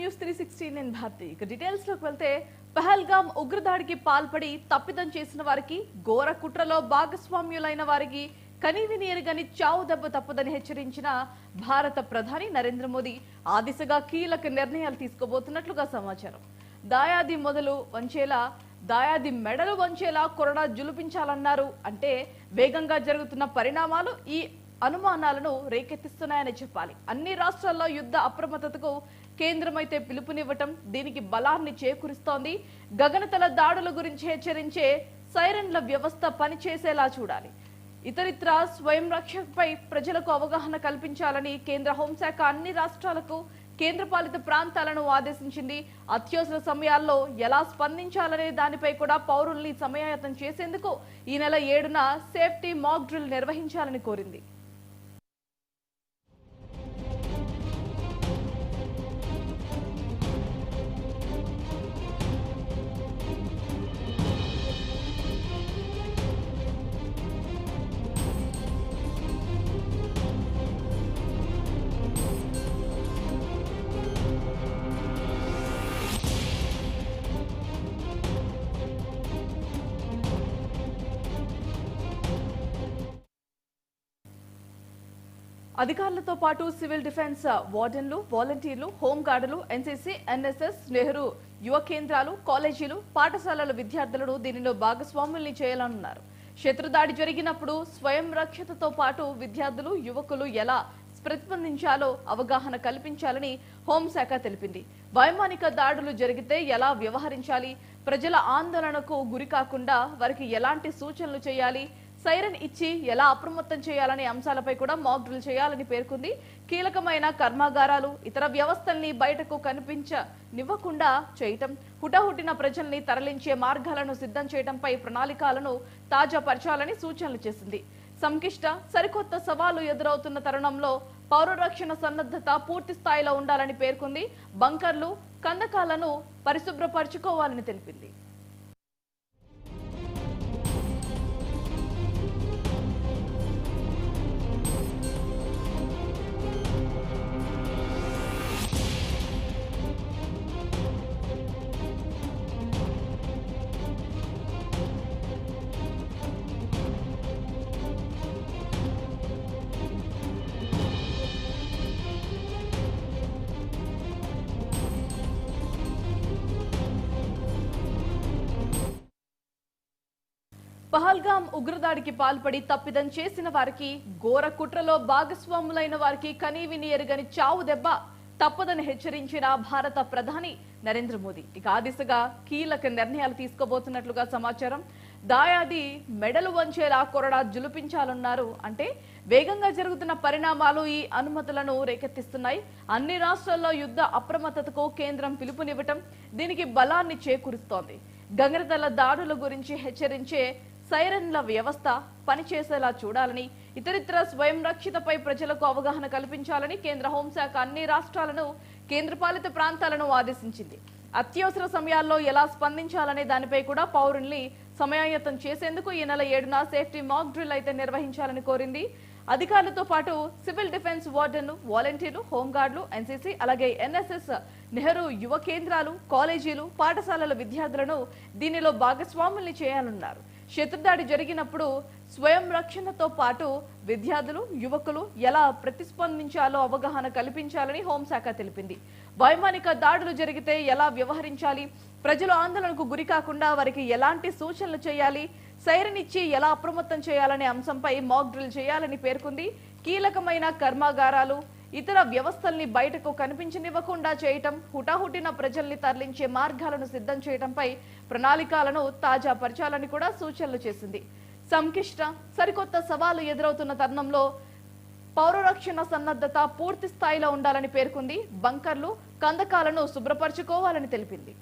News 360 నేను భారతి. ఇక details లోకి వెళ్తే పహల్గామ్ ఉగ్రదాడికి పాల్పడి తప్పిదం చేసిన వారికి, ఘోర కుట్రలో భాగస్వామ్యులైన వారికి కనీవిని ఎరుగని చావు దెబ్బ తప్పదని హెచ్చరించిన భారత ప్రధాని నరేంద్ర మోదీ ఆ దిశగా కీలక నిర్ణయాలు తీసుకోబోతున్నట్లుగా సమాచారం. దాయాది మెడలు వంచేలా కొరడా జులిపించాలన్నారు. అంటే వేగంగా జరుగుతున్న పరిణామాలు ఈ అనుమానాలను రేకెత్తిస్తున్నాయని చెప్పాలి. అన్ని రాష్ట్రాల్లో యుద్ధ అప్రమత్తతకు కేంద్రమైతే పిలుపునివ్వటం దీనికి బలాన్ని చేకూరుస్తోంది. గగనతల దాడుల గురించి హెచ్చరించే సైరన్ల వ్యవస్థ పనిచేసేలా చూడాలి. ఇతరిత్ర స్వయం రక్షణపై ప్రజలకు అవగాహన కల్పించాలని కేంద్ర హోంశాఖ అన్ని రాష్ట్రాలకు, కేంద్రపాలిత ప్రాంతాలను ఆదేశించింది. అత్యవసర సమయాల్లో ఎలా స్పందించాలనే దానిపై కూడా పౌరుల్ని సమాయత్తం చేసేందుకు ఈ నెల 7న సేఫ్టీ మాక్ డ్రిల్ నిర్వహించాలని కోరింది. అధికారులతో పాటు సివిల్ డిఫెన్స్ వార్డెన్లు, వాలంటీర్లు, హోంగార్డులు, ఎన్సీసీ, ఎన్ఎస్ఎస్, నెహ్రూ యువ కేంద్రాలు, కాలేజీలు, పాఠశాలల విద్యార్థులను దీనిలో భాగస్వాముల్ని చేయాలన్నారు. శత్రుదాడి జరిగినప్పుడు స్వయం రక్షణతో పాటు విద్యార్థులు, యువకులు ఎలా ప్రతిస్పందించాలో అవగాహన కల్పించాలని హోంశాఖ తెలిపింది. వైమానిక దాడులు జరిగితే ఎలా వ్యవహరించాలి, ప్రజల ఆందోళనకు గురి కాకుండా వారికి ఎలాంటి సూచనలు చేయాలి, సైరన్ ఇచ్చి ఎలా అప్రమత్తం చేయాలనే అంశాలపై కూడా మాక్ డ్రిల్ చేయాలని పేర్కొంది. కీలకమైన కర్మాగారాలు, ఇతర వ్యవస్థల్ని బయటకు కనిపించనివ్వకుండా చేయటం, హుటాహుటిన ప్రజల్ని తరలించే మార్గాలను సిద్ధం చేయడంపై ప్రణాళికలను తాజాపరచాలని సూచనలు చేసింది. సంక్లిష్ట సరికొత్త సవాలు ఎదురవుతున్న తరుణంలో పౌర రక్షణ సన్నద్ధత పూర్తి స్థాయిలో ఉండాలని పేర్కొంది. బంకర్లు, కందకాలను పరిశుభ్రపరచుకోవాలని తెలిపింది. పహల్గామ్ ఉగ్రదాడికి పాల్పడి తప్పిదం చేసిన వారికి, ఘోర కుట్రలో భాగస్వాములైన వారికి కనీవిని ఎరుగని చావు దెబ్బ తప్పదని హెచ్చరించిన భారత ప్రధాని నరేంద్ర మోదీ ఇక ఆ దిశగా కీలక నిర్ణయాలు తీసుకోబోతున్నట్లుగా సమాచారం. దాయాది మెడలు వంచేలా కొరడా జులిపించాలన్నారు. అంటే వేగంగా జరుగుతున్న పరిణామాలు ఈ అనుమతులను రేకెత్తిస్తున్నాయి. అన్ని రాష్ట్రాల్లో యుద్ధ అప్రమత్తతకు కేంద్రం పిలుపునివ్వటం దీనికి బలాన్ని చేకూరుస్తోంది. గగనతల దాడుల గురించి హెచ్చరించే సైరన్ల వ్యవస్థ పనిచేసేలా చూడాలని, ఇతరిత్ర స్వయం రక్షణపై ప్రజలకు అవగాహన కల్పించాలని కేంద్ర హోంశాఖ అన్ని రాష్ట్రాలను, కేంద్రపాలిత ప్రాంతాలను ఆదేశించింది. అత్యవసర సమయాల్లో ఎలా స్పందించాలనే దానిపై కూడా పౌరుల్ని సమాయత్తం చేసేందుకు ఈ నెల 7న సేఫ్టీ మాక్ డ్రిల్ అయితే నిర్వహించాలని కోరింది. అధికారులతో పాటు సివిల్ డిఫెన్స్ వార్డెన్లు, వాలంటీర్లు, హోంగార్డులు, ఎన్సీసీ, అలాగే ఎన్ఎస్ఎస్, నెహ్రూ యువ కేంద్రాలు, కాలేజీలు, పాఠశాలల విద్యార్థులను దీనిలో భాగస్వాముల్ని చేయాలన్నారు. శత్రుదాడి జరిగినప్పుడు స్వయం రక్షణతో పాటు విద్యార్థులు, యువకులు ఎలా ప్రతిస్పందించాలో అవగాహన కల్పించాలని హోంశాఖ తెలిపింది. వైమానిక దాడులు జరిగితే ఎలా వ్యవహరించాలి, ప్రజలు ఆందోళనకు గురి కాకుండా వారికి ఎలాంటి సూచనలు చేయాలి, సైరన్ ఇచ్చి ఎలా అప్రమత్తం చేయాలనే అంశంపై మాక్ డ్రిల్ చేయాలని పేర్కొంది. కీలకమైన కర్మాగారాలు, ఇతర వ్యవస్థల్ని బయటకు కనిపించనివ్వకుండా చేయటం, హుటాహుటిన ప్రజల్ని తరలించే మార్గాలను సిద్ధం చేయడంపై ప్రణాళికలను తాజాపరచాలని కూడా సూచనలు చేసింది. సంక్లిష్ట సరికొత్త సవాలు ఎదురవుతున్న తరుణంలో పౌర రక్షణ సన్నద్ధత పూర్తి స్థాయిలో ఉండాలని పేర్కొంది. బంకర్లు, కందకాలను శుభ్రపరచుకోవాలని తెలిపింది.